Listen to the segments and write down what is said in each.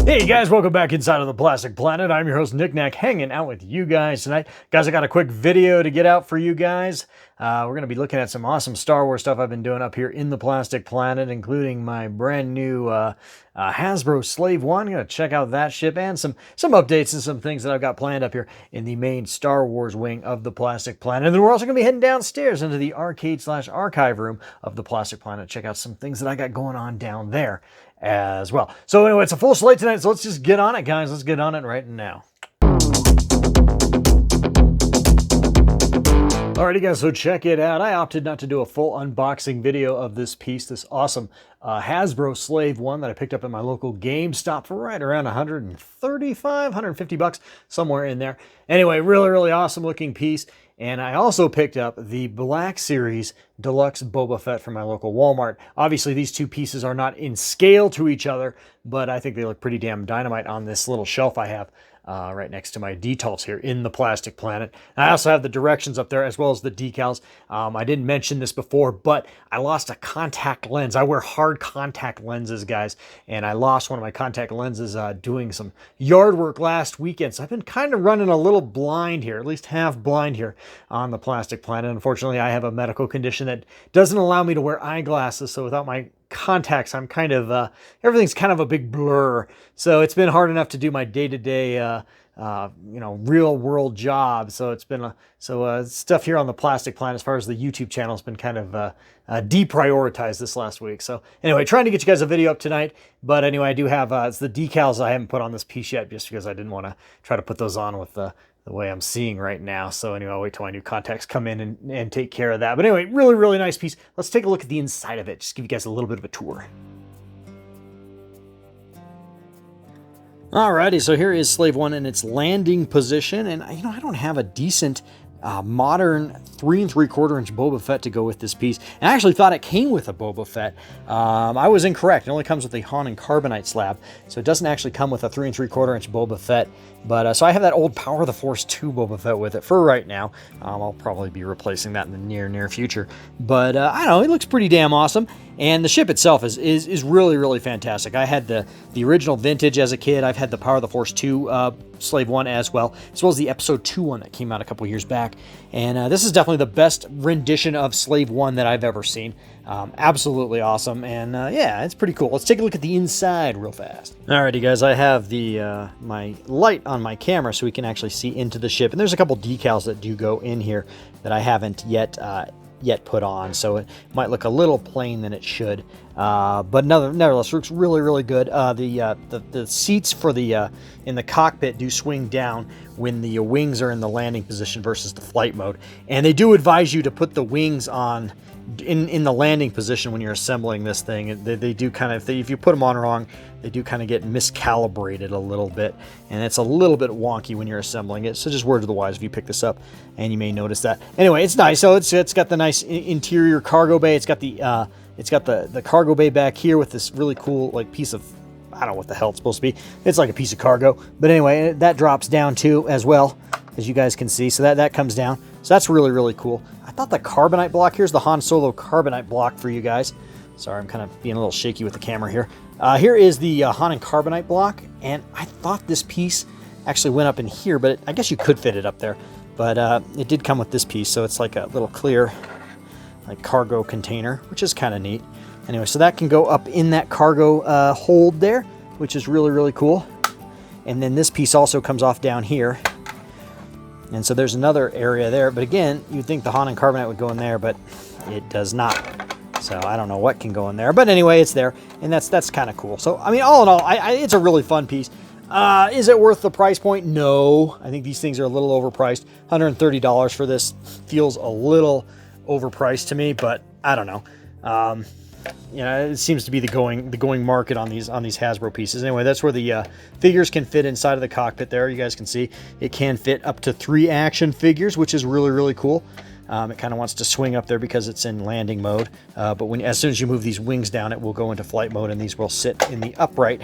Hey guys, welcome back inside of the Plastic Planet. I'm your host Nick Nack, hanging out with you guys tonight. Guys, I got a quick video to get out for you guys. We're going to be looking at some awesome Star Wars stuff I've been doing up here in the Plastic Planet, including my brand new Hasbro Slave 1. I'm going to check out that ship and some updates and some things that I've got planned up here in the main Star Wars wing of the Plastic Planet. And then we're also going to be heading downstairs into the arcade/archive room of the Plastic Planet. Check out some things that I got going on down there as well. So anyway, it's a full slate tonight, so let's just get on it, guys. Let's get on it right now. Alrighty guys, so check it out. I opted not to do a full unboxing video of this piece, this awesome Hasbro Slave 1 that I picked up at my local GameStop for right around 135, 150 bucks, somewhere in there. Anyway, really awesome looking piece. And I also picked up the Black Series Deluxe Boba Fett from my local Walmart. Obviously, these two pieces are not in scale to each other, but I think they look pretty damn dynamite on this little shelf I have right next to my detals here in the Plastic Planet. I also have the directions up there as well as the decals. I didn't mention this before, but I lost a contact lens. I wear hard contact lenses, guys, and I lost one of my contact lenses doing some yard work last weekend. So I've been kind of running a little blind here, at least half blind here on the Plastic Planet. Unfortunately, I have a medical condition that doesn't allow me to wear eyeglasses, so without my contacts, I'm kind of everything's kind of a big blur. So it's been hard enough to do my day-to-day real world job. So it's been stuff here on the Plastic Planet as far as the YouTube channel has been kind of deprioritized this last week. So anyway, trying to get you guys a video up tonight, but anyway, I do have it's the decals I haven't put on this piece yet just because I didn't want to try to put those on with the way I'm seeing right now. So anyway, I'll wait till my new contacts come in and take care of that. But anyway, really nice piece. Let's take a look at the inside of it. Just give you guys a little bit of a tour. Alrighty, so here is Slave 1 in its landing position. And I don't have a decent modern 3 3/4 inch Boba Fett to go with this piece. And I actually thought it came with a Boba Fett. I was incorrect. It only comes with the Han and Carbonite slab, so it doesn't actually come with a 3 3/4 inch Boba Fett. But so I have that old Power of the Force 2 Boba Fett with it for right now. I'll probably be replacing that in the near future. But I don't know, it looks pretty damn awesome. And the ship itself is really fantastic. I had the original vintage as a kid. I've had the Power of the Force 2 Slave 1 as well as the Episode 2 one that came out a couple years back. And this is definitely the best rendition of Slave 1 that I've ever seen. Absolutely awesome. And yeah, it's pretty cool. Let's take a look at the inside real fast. Alrighty guys, I have the my light on my camera so we can actually see into the ship. And there's a couple decals that do go in here that I haven't yet put on, so it might look a little plain than it should, but nevertheless looks really good. The seats for the in the cockpit do swing down when the wings are in the landing position versus the flight mode, and they do advise you to put the wings on in the landing position when you're assembling this thing. They do kind of, if you put them on wrong, they do kind of get miscalibrated a little bit, and it's a little bit wonky when you're assembling it. So just word to the wise if you pick this up, and you may notice that. Anyway, it's nice. So it's got the nice interior cargo bay. It's got the cargo bay back here with this really cool like piece of, I don't know what the hell it's supposed to be. It's like a piece of cargo, but anyway, that drops down too as well, as you guys can see. So that comes down. So that's really cool. I thought the carbonite block, here's the Han Solo carbonite block for you guys. Sorry, I'm kind of being a little shaky with the camera here. Here is the Han and carbonite block, and I thought this piece actually went up in here, but I guess you could fit it up there. But it did come with this piece, so it's like a little clear like cargo container, which is kind of neat. Anyway, so that can go up in that cargo hold there, which is really cool. And then this piece also comes off down here. And so there's another area there, but again, you'd think the Han and carbonite would go in there, but it does not. So I don't know what can go in there, but anyway, it's there, and that's kind of cool. So I mean, all in all, it's a really fun piece. Is it worth the price point? No, I think these things are a little overpriced. $130 for this feels a little overpriced to me, but I don't know. It seems to be the going market on these Hasbro pieces. Anyway, that's where the figures can fit inside of the cockpit there. You guys can see it can fit up to 3 action figures, which is really cool. It kind of wants to swing up there because it's in landing mode, but as soon as you move these wings down, it will go into flight mode, and these will sit in the upright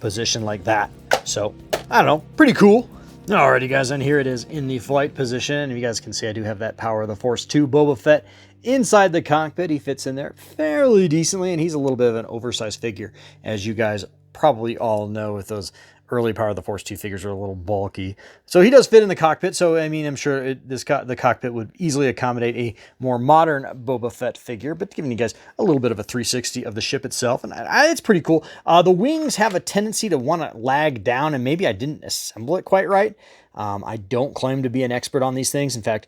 position like that. So I don't know, pretty cool. Alrighty guys, and here it is in the flight position. And you guys can see I do have that Power of the Force 2 Boba Fett inside the cockpit. He fits in there fairly decently, and he's a little bit of an oversized figure, as you guys probably all know with those early Power of the Force 2 figures are a little bulky. So he does fit in the cockpit. So, I mean, I'm sure the cockpit would easily accommodate a more modern Boba Fett figure, but giving you guys a little bit of a 360 of the ship itself. And it's pretty cool. The wings have a tendency to want to lag down, and maybe I didn't assemble it quite right. I don't claim to be an expert on these things. In fact,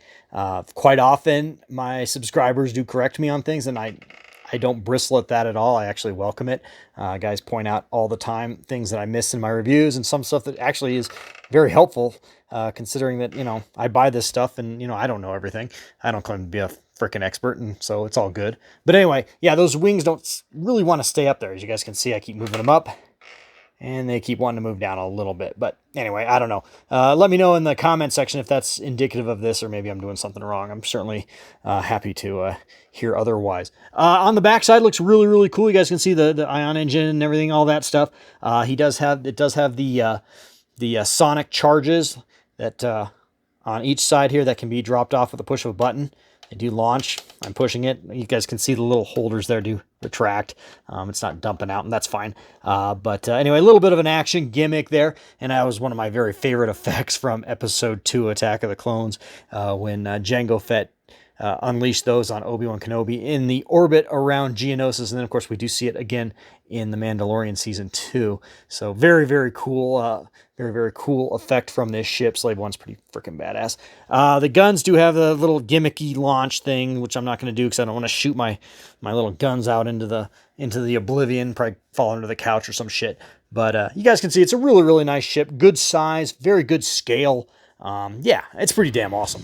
quite often my subscribers do correct me on things, and I don't bristle at that at all. I actually welcome it. Guys point out all the time things that I miss in my reviews, and some stuff that actually is very helpful, considering that, I buy this stuff and, I don't know everything. I don't claim to be a freaking expert, and so it's all good. But anyway, yeah, those wings don't really want to stay up there. As you guys can see, I keep moving them up, and they keep wanting to move down a little bit. But anyway, I don't know. Let me know in the comment section if that's indicative of this, or maybe I'm doing something wrong. I'm certainly happy to hear otherwise. On the backside, looks really, really cool. You guys can see the ion engine and everything, all that stuff. It does have the sonic charges that on each side here that can be dropped off with a push of a button. They do launch. I'm pushing it. You guys can see the little holders there do retract. It's not dumping out, and that's fine. But anyway, a little bit of an action gimmick there. And that was one of my very favorite effects from Episode 2, Attack of the Clones, when Jango Fett unleashed those on Obi-Wan Kenobi in the orbit around Geonosis. And then, of course, we do see it again in The Mandalorian Season 2. So very, very cool. Very, very cool effect from this ship. Slave 1's pretty freaking badass. The guns do have a little gimmicky launch thing, which I'm not going to do because I don't want to shoot my little guns out into the oblivion, probably fall under the couch or some shit. But you guys can see it's a really, really nice ship. Good size, very good scale. Yeah, it's pretty damn awesome.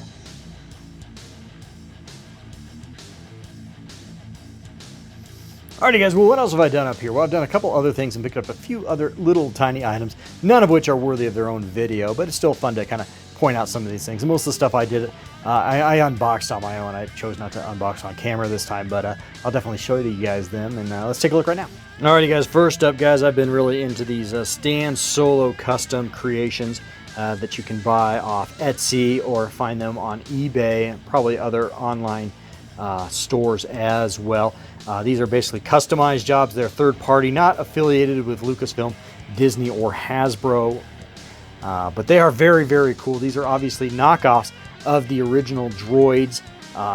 Alrighty guys, well what else have I done up here? Well, I've done a couple other things and picked up a few other little tiny items, none of which are worthy of their own video, but it's still fun to kind of point out some of these things. And most of the stuff I did, I unboxed on my own. I chose not to unbox on camera this time, but I'll definitely show you guys them, and let's take a look right now. Alrighty guys, first up guys, I've been really into these Stan Solo custom creations that you can buy off Etsy or find them on eBay, and probably other online stores as well. These are basically customized jobs. They're third party, not affiliated with Lucasfilm, Disney, or Hasbro, but they are very, very cool. These are obviously knockoffs of the original droids,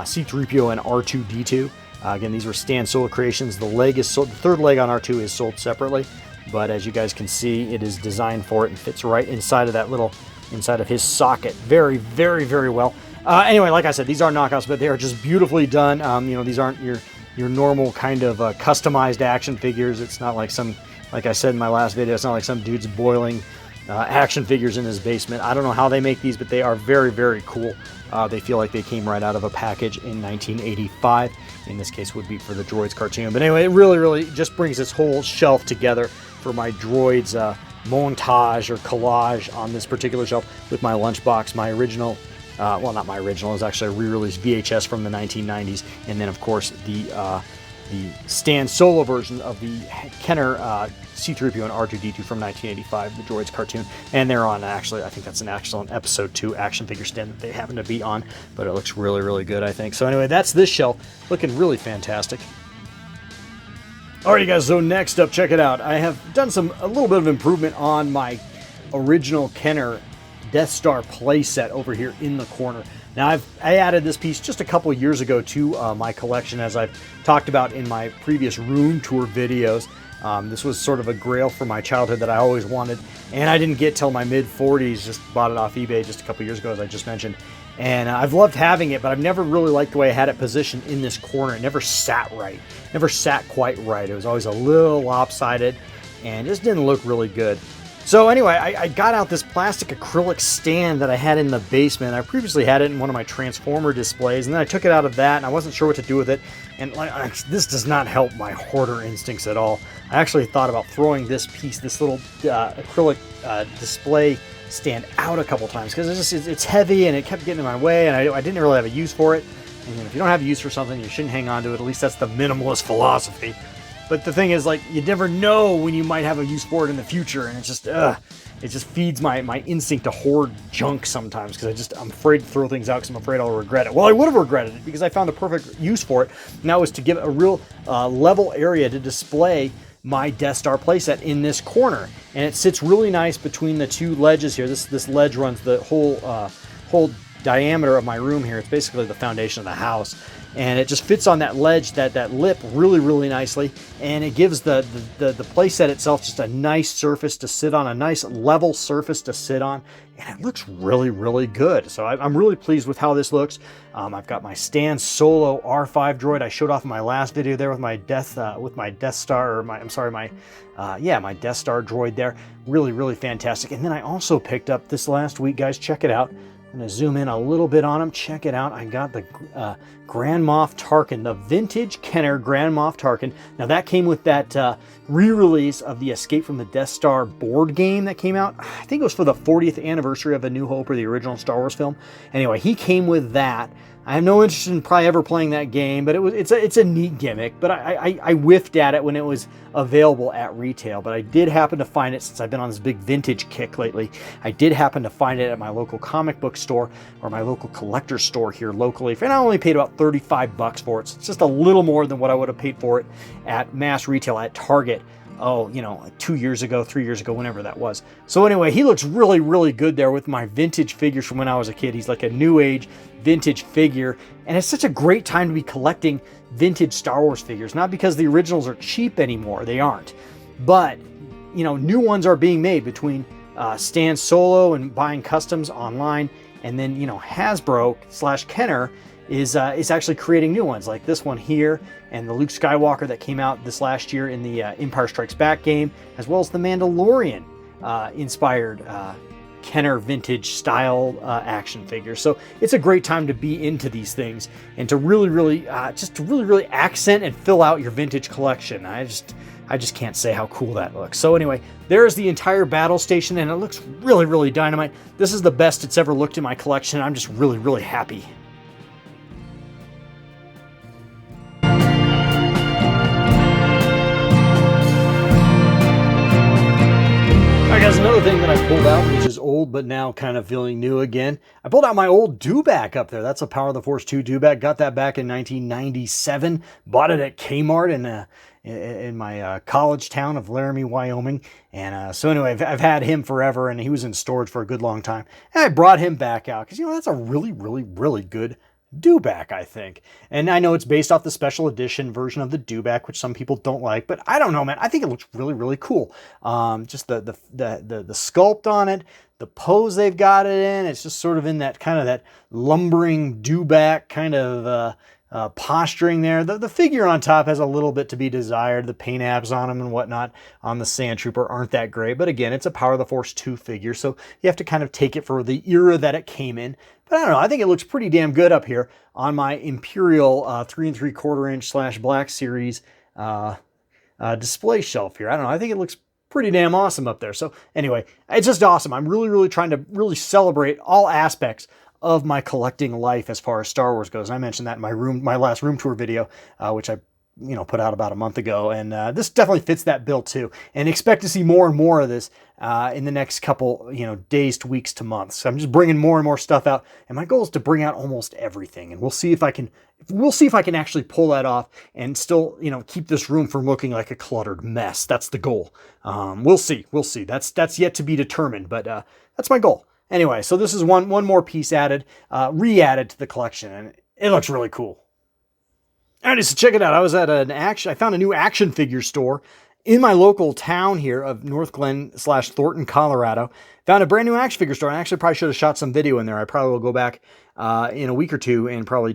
C-3PO and R2-D2. Again, these were Stan Solo creations. The leg is sold, the third leg on R2 is sold separately, but as you guys can see, it is designed for it and fits right inside of that little, inside of his socket. Very, very, very well. Anyway, like I said, these are knockoffs, but they are just beautifully done. These aren't your normal kind of customized action figures. It's not like some, like I said in my last video, it's not like some dude's boiling action figures in his basement. I don't know how they make these, but they are very, very cool. They feel like they came right out of a package in 1985. In this case, would be for the Droids cartoon. But anyway, it really, really just brings this whole shelf together for my Droids montage or collage on this particular shelf with my lunchbox, my original. Well, not my original. It was actually a re-released VHS from the 1990s, and then of course the Stan Solo version of the Kenner C-3PO and R2-D2 from 1985, the Droids cartoon, and they're on actually. I think that's an excellent Episode 2 action figure stand that they happen to be on, but it looks really, really good, I think. So anyway, that's this shelf, looking really fantastic. Alrighty, guys. So next up, check it out. I have done a little bit of improvement on my original Kenner Death Star playset over here in the corner. Now I added this piece just a couple years ago to my collection, as I've talked about in my previous room tour videos. This was sort of a grail for my childhood that I always wanted, and I didn't get till my mid-40s. Just bought it off eBay just a couple years ago, as I just mentioned. And I've loved having it, but I've never really liked the way I had it positioned in this corner. It never sat right. Never sat quite right. It was always a little lopsided and just didn't look really good. So anyway, I got out this plastic acrylic stand that I had in the basement. I previously had it in one of my Transformer displays, and then I took it out of that, and I wasn't sure what to do with it. And this does not help my hoarder instincts at all. I actually thought about throwing this piece, this little acrylic display stand, out a couple times, because it's heavy and it kept getting in my way, and I didn't really have a use for it. And if you don't have a use for something, you shouldn't hang on to it. At least that's the minimalist philosophy. But the thing is, like, you never know when you might have a use for it in the future, and it just feeds my instinct to hoard junk sometimes, because I'm afraid to throw things out because I'm afraid I'll regret it. Well, I would have regretted it because I found the perfect use for it, and that was to give a real level area to display my Death Star playset in this corner. And it sits really nice between the two ledges here. This ledge runs the whole diameter of my room here. It's basically the foundation of the house. And it just fits on that ledge, that lip really nicely. And it gives the playset itself just a nice surface to sit on, a nice level surface to sit on. And it looks really good. So I'm really pleased with how this looks. I've got my Stan Solo R5 droid. I showed off in my last video there with my Death Star, or my Death Star droid there. Really fantastic. And then I also picked up this last week, guys, check it out. I'm going to zoom in a little bit on him. Check it out. I got the Grand Moff Tarkin, the vintage Kenner Grand Moff Tarkin. Now that came with that re-release of the Escape from the Death Star board game that came out. I think it was for the 40th anniversary of A New Hope, or the original Star Wars film. Anyway, he came with that. I have no interest in probably ever playing that game, but it's a neat gimmick. But I whiffed at it when it was available at retail. But I did happen to find it, since I've been on this big vintage kick lately. I did happen to find it at my local comic book store, or my local collector store here locally. And I only paid about 35 bucks for it. So it's just a little more than what I would have paid for it at mass retail at Target. Oh, 2 years ago, 3 years ago, whenever that was. So anyway, he looks really good there with my vintage figures from when I was a kid. He's like a new age vintage figure. And it's such a great time to be collecting vintage Star Wars figures. Not because the originals are cheap anymore. They aren't. But, new ones are being made between Stan Solo and buying customs online. And then, Hasbro/Kenner is actually creating new ones, like this one here, and the Luke Skywalker that came out this last year in the Empire Strikes Back game, as well as the Mandalorian inspired Kenner vintage style action figures. So it's a great time to be into these things and to really accent and fill out your vintage collection. I just can't say how cool that looks. So anyway, there's the entire battle station, and it looks really dynamite. This is the best it's ever looked in my collection. I'm just really happy. Guys, another thing that I pulled out, which is old but now kind of feeling new again. I pulled out my old dewback up there. That's a Power of the Force 2 dewback. Got that back in 1997. Bought it at Kmart in my college town of Laramie, Wyoming. And so anyway, I've had him forever, and he was in storage for a good long time. And I brought him back out because, that's a really good dewback, I think. And I know it's based off the special edition version of the dewback, which some people don't like, but I don't know, man. I think it looks really cool. Just the sculpt on it, the pose they've got it in, it's just sort of in that kind of that lumbering dewback kind of posturing there. The figure on top has a little bit to be desired. The paint apps on him and whatnot on the Sand Trooper aren't that great, but again, it's a Power of the Force 2 figure, so you have to kind of take it for the era that it came in. But I don't know, I think it looks pretty damn good up here on my Imperial 3 3/4 inch / Black Series display shelf here. I don't know, I think it looks pretty damn awesome up there. So anyway, it's just awesome. I'm really trying to celebrate all aspects of my collecting life as far as Star Wars goes. And I mentioned that in my last room tour video, which I put out about a month ago. And this definitely fits that bill too. And expect to see more and more of this in the next couple, days to weeks to months. So I'm just bringing more and more stuff out. And my goal is to bring out almost everything. And we'll see if I can actually pull that off and still, keep this room from looking like a cluttered mess. That's the goal. We'll see. That's yet to be determined, but that's my goal. Anyway, so this is one more piece re-added to the collection, and it looks really cool. Alright, so check it out. I was at I found a new action figure store in my local town here of North Glen / Thornton, Colorado. Found a brand new action figure store, and I actually probably should have shot some video in there. I probably will go back in a week or two and probably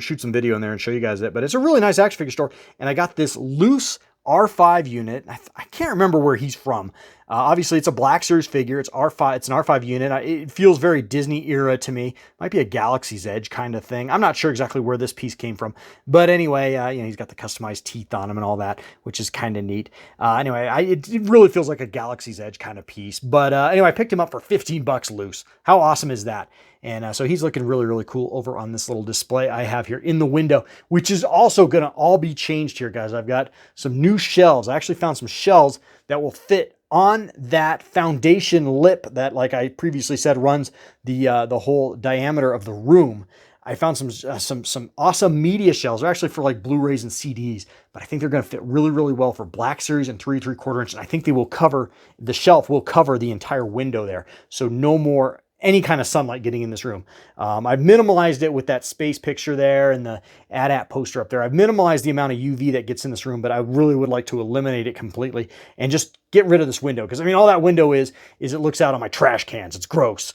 shoot some video in there and show you guys it. But it's a really nice action figure store, and I got this loose R5 unit. I can't remember where he's from. Obviously, it's a Black Series figure. It's R5. It's an R5 unit. It feels very Disney era to me. Might be a Galaxy's Edge kind of thing. I'm not sure exactly where this piece came from. But anyway, he's got the customized teeth on him and all that, which is kind of neat. Anyway, it really feels like a Galaxy's Edge kind of piece. But anyway, I picked him up for 15 bucks loose. How awesome is that? And so he's looking really cool over on this little display I have here in the window, which is also going to all be changed here, guys. I've got some new shelves. I actually found some shelves that will fit on that foundation lip that, like I previously said, runs the whole diameter of the room. I found some awesome media shelves. They're actually for like Blu-rays and CDs, but I think they're going to fit really, really well for Black Series and 3 3/4 inch. And I think they will cover, the shelf will cover the entire window there. So no more any kind of sunlight getting in this room. I've minimalized it with that space picture there and the AT-AT poster up there. I've minimalized the amount of UV that gets in this room, but I really would like to eliminate it completely and just get rid of this window. Because I mean, all that window is it looks out on my trash cans. It's gross.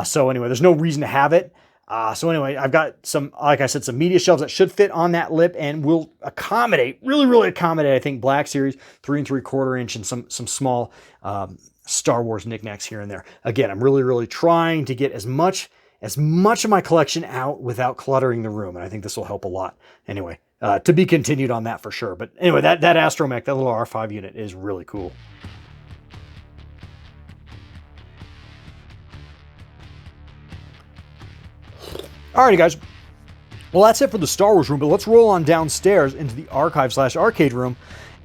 So anyway, there's no reason to have it. So anyway, I've got some, like I said, some media shelves that should fit on that lip and will accommodate, really, really accommodate, I think, Black Series, 3 3/4 inch and some small Star Wars knickknacks here and there. Again, I'm really, really trying to get as much of my collection out without cluttering the room, and I think this will help a lot. Anyway, to be continued on that for sure. But anyway, that Astromech, that little R5 unit is really cool. Alrighty, guys. Well, that's it for the Star Wars room, but let's roll on downstairs into the archive/arcade room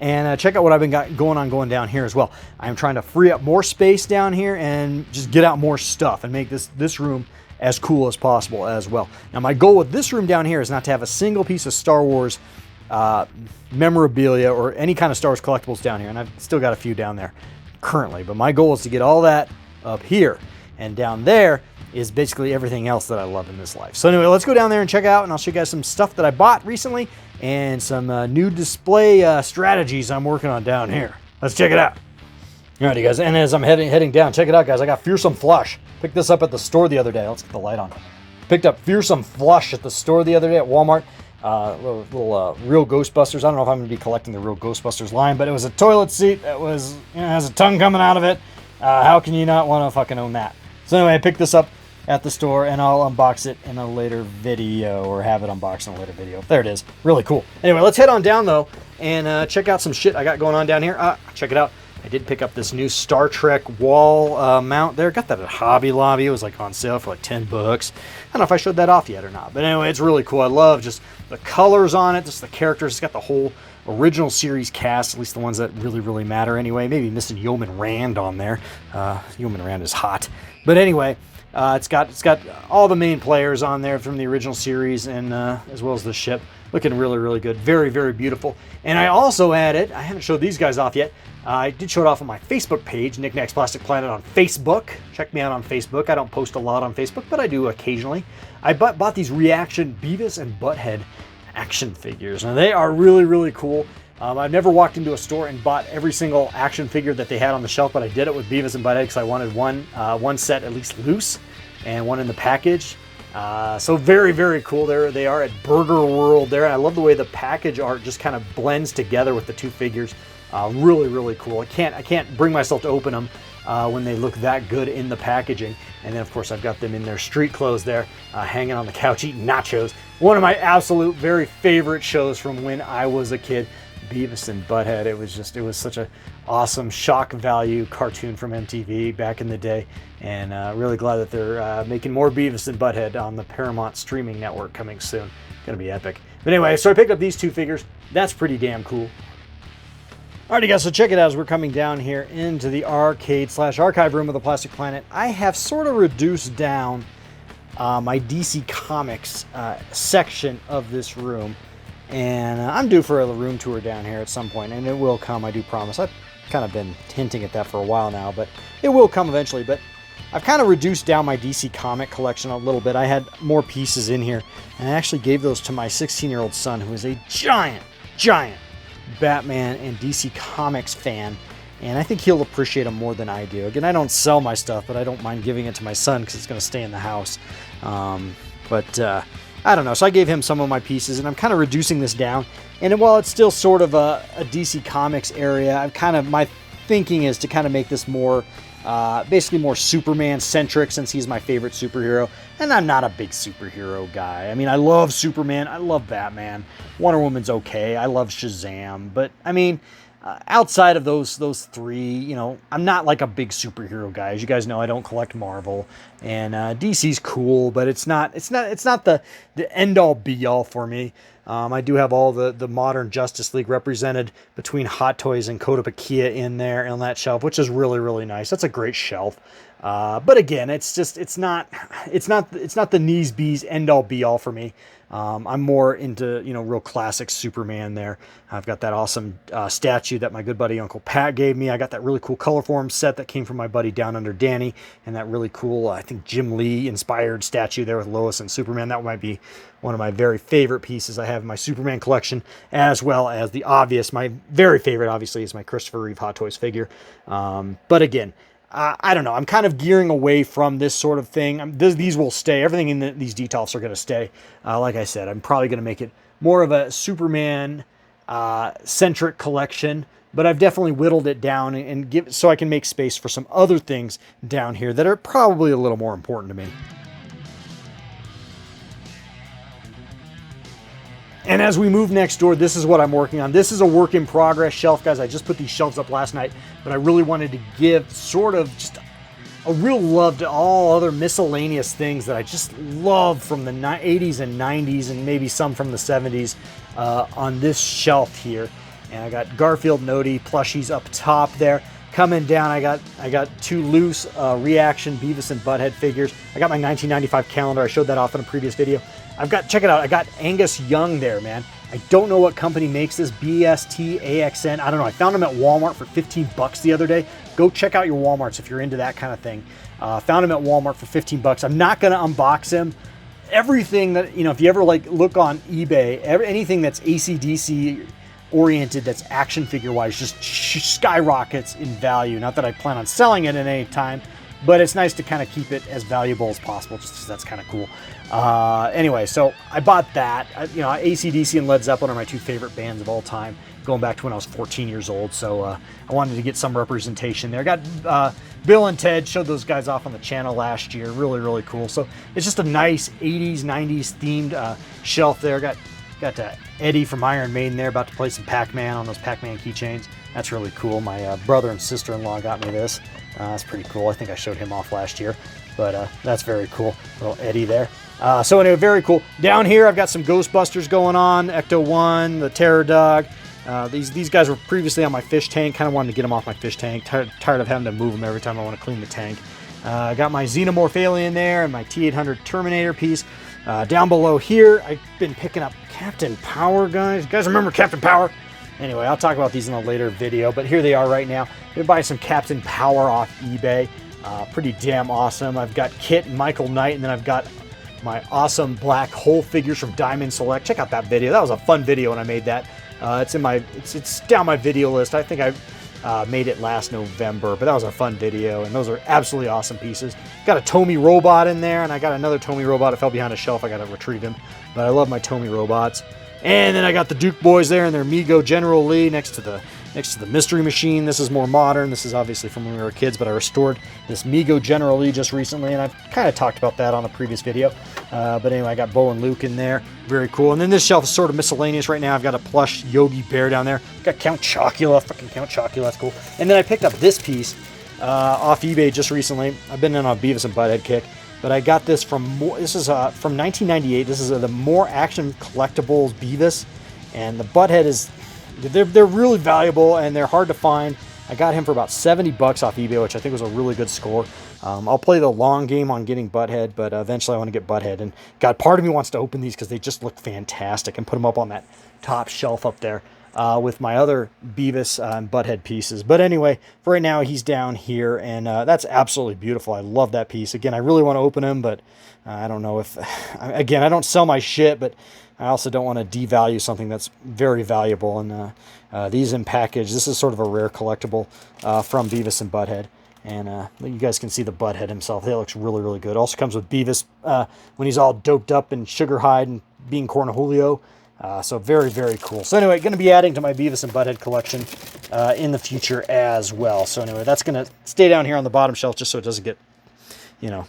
and check out what I've been going down here as well. I'm trying to free up more space down here and just get out more stuff and make this room as cool as possible as well. Now, my goal with this room down here is not to have a single piece of Star Wars memorabilia or any kind of Star Wars collectibles down here, and I've still got a few down there currently, but my goal is to get all that up here, and down there is basically everything else that I love in this life. So anyway, let's go down there and check out, and I'll show you guys some stuff that I bought recently and some new display strategies I'm working on down here. Let's check it out. Alrighty, guys, and as I'm heading down, check it out, guys. I got Fearsome Flush. Picked this up at the store the other day. Let's get the light on. Picked up Fearsome Flush at the store the other day at Walmart. Little Real Ghostbusters. I don't know if I'm going to be collecting the Real Ghostbusters line, but it was a toilet seat that was, has a tongue coming out of it. How can you not want to fucking own that? So anyway, I picked this up at the store, and I'll unbox it in a later video, or have it unboxed in a later video. There it is. Really cool. Anyway, let's head on down, though, and check out some shit I got going on down here. Check it out. I did pick up this new Star Trek wall mount there. Got that at Hobby Lobby. It was like on sale for like 10 bucks. I don't know if I showed that off yet or not. But anyway, it's really cool. I love just the colors on it, just the characters. It's got the whole original series cast, at least the ones that really, really matter anyway. Maybe missing Yeoman Rand on there. Yeoman Rand is hot. But anyway, it's got all the main players on there from the original series, and as well as the ship. Looking really, really good. Very, very beautiful. And I also added, I haven't showed these guys off yet. I did show it off on my Facebook page, Knickknacks Plastic Planet on Facebook. Check me out on Facebook. I don't post a lot on Facebook, but I do occasionally. I bought these reaction Beavis and Butt-head action figures. Now, they are really, really cool. I've never walked into a store and bought every single action figure that they had on the shelf, but I did it with Beavis and Butt-head because I wanted one set at least loose and one in the package. So very, very cool. There they are at Burger World there. And I love the way the package art just kind of blends together with the two figures. Really, really cool. I can't bring myself to open them when they look that good in the packaging. And then, of course, I've got them in their street clothes there, hanging on the couch eating nachos. One of my absolute very favorite shows from when I was a kid, Beavis and Butt-head. It was such a awesome shock value cartoon from MTV back in the day. And really glad that they're making more Beavis and Butt-head on the Paramount streaming network coming soon. Gonna be epic. But anyway, so I picked up these two figures. That's pretty damn cool. Alrighty, guys, so check it out as we're coming down here into the arcade/archive room of the Plastic Planet. I have sort of reduced down my DC Comics section of this room, and I'm due for a room tour down here at some point, and it will come, I do promise. I've kind of been hinting at that for a while now, but it will come eventually. But I've kind of reduced down my DC comic collection a little bit. I had more pieces in here, and I actually gave those to my 16-year-old son, who is a giant Batman and DC Comics fan, and I think he'll appreciate them more than I do. Again, I don't sell my stuff, but I don't mind giving it to my son because it's going to stay in the house. I don't know, so I gave him some of my pieces, and I'm kind of reducing this down. And while it's still sort of a DC Comics area, my thinking is to kind of make this more basically more Superman-centric, since he's my favorite superhero. And I'm not a big superhero guy. I mean, I love Superman. I love Batman. Wonder Woman's okay. I love Shazam. But, I mean, outside of those three, you know, I'm not like a big superhero guy. As you guys know, I don't collect Marvel. And DC's cool, but it's not the end-all, be-all for me. I do have all the modern Justice League represented between Hot Toys and Kotobukiya in there on that shelf, which is really, really nice. That's a great shelf. But again, it's not the knees bees end all be all for me. I'm more into, real classic Superman there. I've got that awesome statue that my good buddy Uncle Pat gave me. I got that really cool color form set that came from my buddy Down Under Danny, and that really cool, I think, Jim Lee inspired statue there with Lois and Superman. That might be one of my very favorite pieces I have in my Superman collection, as well as my very favorite, obviously, is my Christopher Reeve Hot Toys figure. But again, I don't know. I'm kind of gearing away from this sort of thing. These will stay. Everything in these details are going to stay. Like I said, I'm probably going to make it more of a Superman centric collection, but I've definitely whittled it down and so I can make space for some other things down here that are probably a little more important to me. And as we move next door, this is what I'm working on. This is a work in progress shelf, guys. I just put these shelves up last night, but I really wanted to give sort of just a real love to all other miscellaneous things that I just love from the 80s and 90s and maybe some from the 70s on this shelf here. And I got Garfield and Odie plushies up top there. Coming down, I got two loose reaction Beavis and Butt-head figures. I got my 1995 calendar. I showed that off in a previous video. Check it out. I got Angus Young there, man. I don't know what company makes this, BSTAXN. I don't know. I found them at Walmart for 15 bucks the other day. Go check out your Walmarts if you're into that kind of thing. Found them at Walmart for 15 bucks. I'm not going to unbox them. Everything that, if you ever look on eBay, anything that's AC/DC oriented, that's action figure wise, just skyrockets in value. Not that I plan on selling it at any time, but it's nice to kind of keep it as valuable as possible, just because that's kind of cool. Anyway, so I bought that. AC/DC and Led Zeppelin are my two favorite bands of all time, going back to when I was 14 years old. So I wanted to get some representation there. I got Bill and Ted, showed those guys off on the channel last year. Really, really cool. So it's just a nice 80s, 90s themed shelf there. Got Eddie from Iron Maiden there, about to play some Pac-Man on those Pac-Man keychains. That's really cool. My brother and sister-in-law got me this. That's pretty cool. I think I showed him off last year, but that's very cool. Little Eddie there. So anyway, very cool. Down here, I've got some Ghostbusters going on. Ecto-1, the Terror Dog. These guys were previously on my fish tank. Kind of wanted to get them off my fish tank. Tired of having to move them every time I want to clean the tank. I got my Xenomorph Alien there and my T-800 Terminator piece. Down below here, I've been picking up Captain Power, guys. You guys remember Captain Power? Anyway, I'll talk about these in a later video, but here they are right now. We're buying some Captain Power off eBay. Pretty damn awesome. I've got Kit and Michael Knight, and then I've got my awesome black hole figures from Diamond Select. Check out that video. That was a fun video when I made that. It's down my video list. I think I made it last November, but that was a fun video, and those are absolutely awesome pieces. Got a Tomy robot in there, and I got another Tomy robot. It fell behind a shelf. I got to retrieve him, but I love my Tomy robots. And then I got the Duke boys there and their Mego General Lee next to the Mystery Machine. This is more modern. This is obviously from when we were kids, but I restored this Mego General Lee just recently, and I've kind of talked about that on a previous video. But anyway, I got Bo and Luke in there. Very cool. And then this shelf is sort of miscellaneous right now. I've got a plush Yogi Bear down there. Got Count Chocula. Fucking Count Chocula. That's cool. And then I picked up this piece off eBay just recently. I've been in a Beavis and Butt-head kick. But I got this from from 1998. This is the More Action Collectibles Beavis, and the Butt-head they're really valuable and they're hard to find. I got him for about 70 bucks off eBay, which I think was a really good score. I'll play the long game on getting Butt-head, but eventually I want to get Butt-head. And God, part of me wants to open these because they just look fantastic and put them up on that top shelf up there. With my other Beavis and Butt-head pieces. But anyway, for right now, he's down here, and that's absolutely beautiful. I love that piece. Again, I really want to open him, but I don't know if... Again, I don't sell my shit, but I also don't want to devalue something that's very valuable. And these in package, this is sort of a rare collectible from Beavis and Butt-head. And you guys can see the Butt-head himself. That looks really, really good. Also comes with Beavis when he's all doped up in sugar hide and being Cornholio. So very, very cool. So anyway, going to be adding to my Beavis and Butt-head collection in the future as well. So anyway, that's going to stay down here on the bottom shelf just so it doesn't get,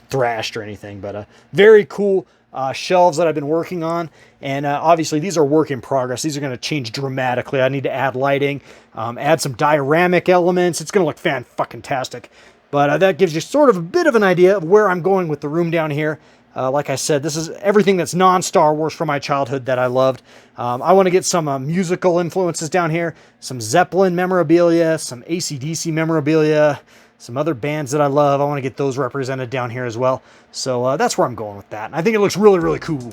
thrashed or anything. But very cool shelves that I've been working on. And obviously these are work in progress. These are going to change dramatically. I need to add lighting, add some dioramic elements. It's going to look fan-fucking-tastic. But that gives you sort of a bit of an idea of where I'm going with the room down here. Like I said, this is everything that's non-Star Wars from my childhood that I loved. I want to get some musical influences down here, some Zeppelin memorabilia, some AC/DC memorabilia, some other bands that I love. I want to get those represented down here as well. So that's where I'm going with that. And I think it looks really, really cool.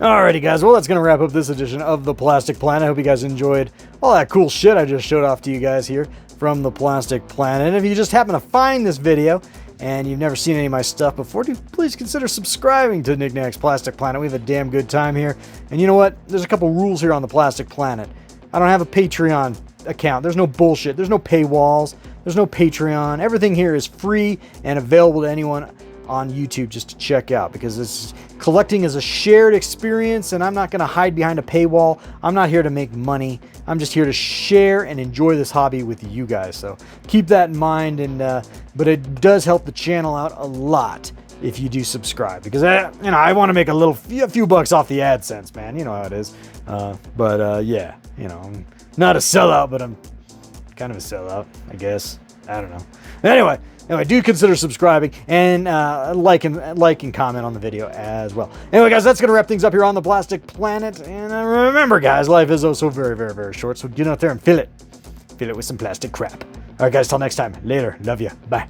Alrighty guys, well that's going to wrap up this edition of the Plastic Planet. I hope you guys enjoyed all that cool shit I just showed off to you guys here from the Plastic Planet. And if you just happen to find this video and you've never seen any of my stuff before, do please consider subscribing to Knickknack's Plastic Planet. We have a damn good time here. And you know what? There's a couple rules here on the Plastic Planet. I don't have a Patreon account. There's no bullshit. There's no paywalls. There's no Patreon. Everything here is free and available to anyone on YouTube just to check out, because this collecting is a shared experience and I'm not going to hide behind a paywall. I'm not here to make money. I'm just here to share and enjoy this hobby with you guys. So keep that in mind. And but it does help the channel out a lot if you do subscribe, because I want to make a few bucks off the AdSense, man. You know how it is. Yeah, I'm not a sellout, but I'm kind of a sellout, I guess. I don't know. Anyway, do consider subscribing and like and comment on the video as well. Anyway, guys, that's going to wrap things up here on the Plastic Planet. And remember, guys, life is oh so very, very, very short. So get out there and fill it with some plastic crap. All right, guys, till next time. Later. Love you. Bye.